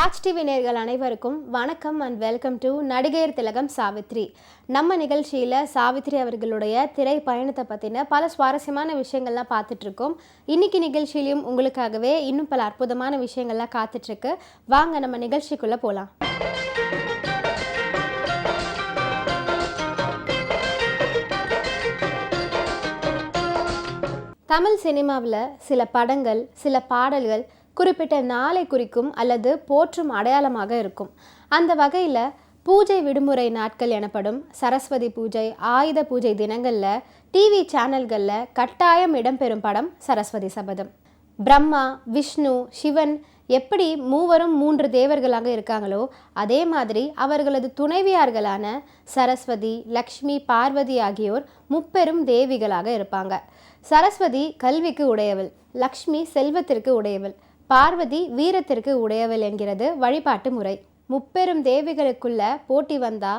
Raj TV நேயர்கள் அனைவருக்கும் வணக்கம் அண்ட் வெல்கம் டு நடிகையர் திலகம் சாவித்ரி. நம்ம நிகழ்ச்சியில் சாவித்ரி அவர்களுடைய திரை பயணத்தை பற்றின பல சுவாரஸ்யமான விஷயங்கள்லாம் பார்த்துட்ருக்கோம். இன்றைக்கி நிகழ்ச்சியிலையும் உங்களுக்காகவே இன்னும் பல அற்புதமான விஷயங்கள்லாம் காத்துட்ருக்கு. வாங்க நம்ம நிகழ்ச்சிக்குள்ளே போகலாம். தமிழ் சினிமாவில் சில படங்கள், சில பாடல்கள் குறிப்பிட்ட நாளை குறிக்கும் அல்லது போற்றும் அடையாளமாக இருக்கும். அந்த வகையில் பூஜை விடுமுறை நாட்கள் எனப்படும் சரஸ்வதி பூஜை, ஆயுத பூஜை தினங்களில் டிவி சேனல்களில் கட்டாயம் இடம்பெறும் படம் சரஸ்வதி சபதம். பிரம்மா, விஷ்ணு, சிவன் எப்படி மூவரும் 3 தேவர்களாக இருக்காங்களோ அதே மாதிரி அவர்களது துணைவியார்களான சரஸ்வதி, லக்ஷ்மி, பார்வதி ஆகியோர் முப்பெரும் தேவிகளாக இருப்பாங்க. சரஸ்வதி கல்விக்கு உடையவள், லக்ஷ்மி செல்வத்திற்கு உடையவள், பார்வதி வீரத்திற்கு உடையவள் என்கிறது வழிபாட்டு முறை. முப்பெரும் தேவிகளுக்குள்ள போட்டி வந்தா,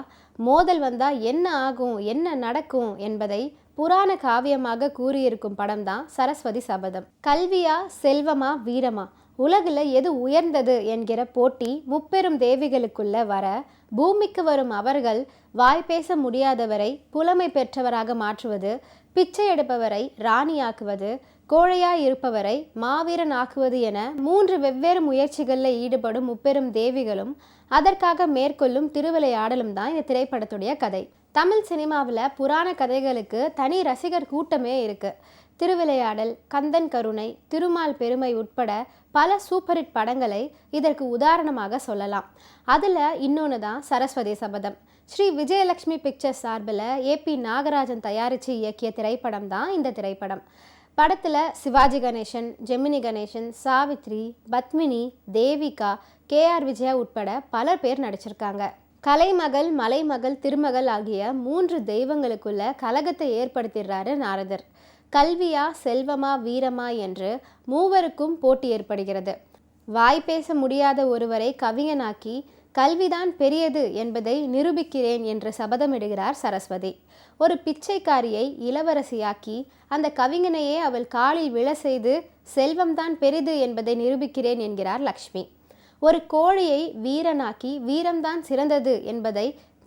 மோதல் வந்தா என்ன ஆகும், என்ன நடக்கும் என்பதை புராண காவியமாக கூறியிருக்கும் படம் தான் சரஸ்வதி சபதம். கல்வியா, செல்வமா, வீரமா, உலகில் எது உயர்ந்தது என்கிற போட்டி முப்பெரும் தேவிகளுக்குள்ள வர, பூமிக்கு வரும் அவர்கள் வாய் பேச முடியாதவரை புலமை பெற்றவராக மாற்றுவது, பிச்சை எடுப்பவரை ராணியாக்குவது, கோழையாய் இருப்பவரை மாவீரன் ஆக்குவது என 3 வெவ்வேறு முயற்சிகளில் ஈடுபடும் முப்பெரும் தேவிகளும் அதற்காக மேற்கொள்ளும் திருவிளையாடலும் தான் இந்த திரைப்படத்துடைய கதை. தமிழ் சினிமாவில் புராண கதைகளுக்கு தனி ரசிகர் கூட்டமே இருக்குது. திருவிளையாடல், கந்தன் கருணை, திருமால் பெருமை உட்பட பல சூப்பர் ஹிட் படங்களை இதற்கு உதாரணமாக சொல்லலாம். அதில் இன்னொன்று தான் சரஸ்வதி சபதம். ஸ்ரீ விஜயலட்சுமி பிக்சர்ஸ் சார்பில் ஏபி நாகராஜன் தயாரித்து இயக்கிய திரைப்படம் தான் இந்த திரைப்படம். படத்தில் சிவாஜி கணேசன், ஜெமினி கணேசன், சாவித்ரி, பத்மினி, தேவிகா, கேஆர் விஜயா உட்பட பல பேர் நடிச்சிருக்காங்க. கலைமகள், மலைமகள், திருமகள் ஆகிய 3 தெய்வங்களுக்குள்ள கலகத்தை ஏற்படுத்திடுறாரு நாரதர். கல்வியா, செல்வமா, வீரமா என்று மூவருக்கும் போட்டி ஏற்படுகிறது. வாய் பேச முடியாத ஒருவரை கவிஞனாக்கி கல்விதான் பெரியது என்பதை நிரூபிக்கிறேன் என்று சபதமிடுகிறார் சரஸ்வதி. ஒரு பிச்சைக்காரியை இளவரசியாக்கி அந்த கவிஞனையே அவள் காலில் விழ செய்து செல்வம்தான் பெரிது என்பதை நிரூபிக்கிறேன் என்கிறார் லக்ஷ்மி. ஒரு கோழையை வீரனாக்கி வீரம்தான் சிறந்தது என்பதை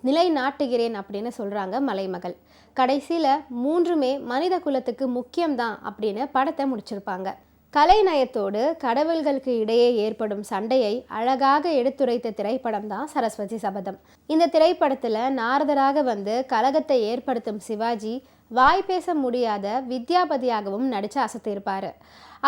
நிலைநாட்டுகிறேன் அப்படின்னு சொல்கிறாங்க மலைமகள். கடைசியில் 3மே மனித குலத்துக்கு முக்கியம்தான் அப்படின்னு படத்தை முடிச்சிருப்பாங்க. கலைநயத்தோடு கடவுள்களுக்கு இடையே ஏற்படும் சண்டையை அழகாக எடுத்துரைத்த திரைப்படம் தான் சரஸ்வதி சபதம். இந்த திரைப்படத்தில் நாரதராக வந்து கலகத்தை ஏற்படுத்தும் சிவாஜி வாய் பேச முடியாத வித்யாபதியாகவும் நடித்து அசத்தியிருப்பார்.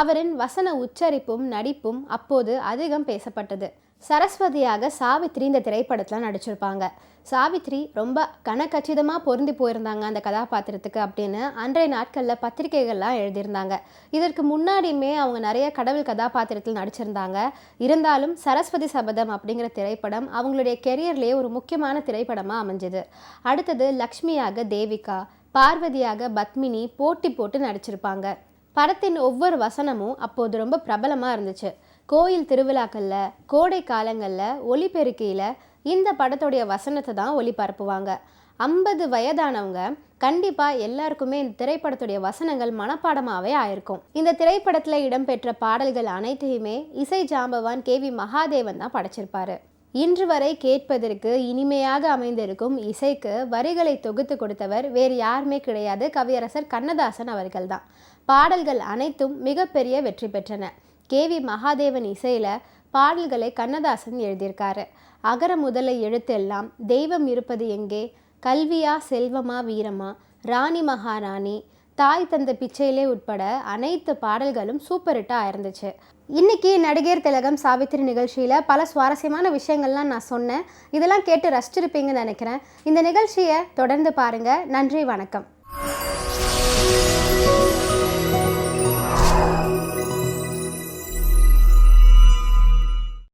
அவரின் வசன உச்சரிப்பும் நடிப்பும் அப்போது அதிகம் பேசப்பட்டது. சரஸ்வதியாக சாவித்ரி இந்த திரைப்படத்தில் நடிச்சிருப்பாங்க. சாவித்ரி ரொம்ப கனக்கச்சிதமாக பொருந்தி போயிருந்தாங்க அந்த கதாபாத்திரத்துக்கு அப்படின்னு அன்றைய நாட்களில் பத்திரிகைகள்லாம் எழுதியிருந்தாங்க. இதற்கு முன்னாடியுமே அவங்க நிறைய கடவுள் கதாபாத்திரத்தில் நடிச்சிருந்தாங்க. இருந்தாலும் சரஸ்வதி சபதம் அப்படிங்கிற திரைப்படம் அவங்களுடைய கெரியர்லேயே ஒரு முக்கியமான திரைப்படமாக அமைஞ்சுது. அடுத்தது லக்ஷ்மியாக தேவிகா, பார்வதியாக பத்மினி போட்டி போட்டு நடிச்சிருப்பாங்க. படத்தின் ஒவ்வொரு வசனமும் அப்போது ரொம்ப பிரபலமாக இருந்துச்சு. கோயில் திருவிழாக்களில், கோடை காலங்களில், ஒலிபெருக்கியில் இந்த படத்துடைய வசனத்தை தான் ஒளிபரப்புவாங்க. 50 வயதானவங்க கண்டிப்பாக எல்லாருக்குமே இந்த திரைப்படத்துடைய வசனங்கள் மனப்பாடமாகவே ஆயிருக்கும். இந்த திரைப்படத்தில் இடம்பெற்ற பாடல்கள் அனைத்தையுமே இசை ஜாம்பவான் KV மகாதேவன் தான் படைச்சிருப்பாரு. இன்று வரை கேட்பதற்கு இனிமையாக அமைந்திருக்கும் இசைக்கு வரிகளை தொகுத்து கொடுத்தவர் வேறு யாருமே கிடையாது, கவியரசர் கண்ணதாசன் அவர்கள் தான். பாடல்கள் அனைத்தும் மிகப்பெரிய வெற்றி பெற்றன. KV மகாதேவன் இசையில் பாடல்களை கண்ணதாசன் எழுதியிருக்காரு. அகர முதல எழுத்தெல்லாம், தெய்வம் இருப்பது எங்கே, கல்வியா, செல்வமா, வீரமா, ராணி மகாராணி, தாய் தந்த பிச்சையிலே உட்பட அனைத்து பாடல்களும் சூப்பர் ஹிட்டாக இருந்துச்சு. இன்றைக்கி நடிகையர் திலகம் சாவித்ரி நிகழ்ச்சியில் பல சுவாரஸ்யமான விஷயங்கள்லாம் நான் சொன்னேன். இதெல்லாம் கேட்டு ரசிச்சிருப்பீங்கன்னு நினைக்கிறேன். இந்த நிகழ்ச்சியை தொடர்ந்து பாருங்கள். நன்றி, வணக்கம்.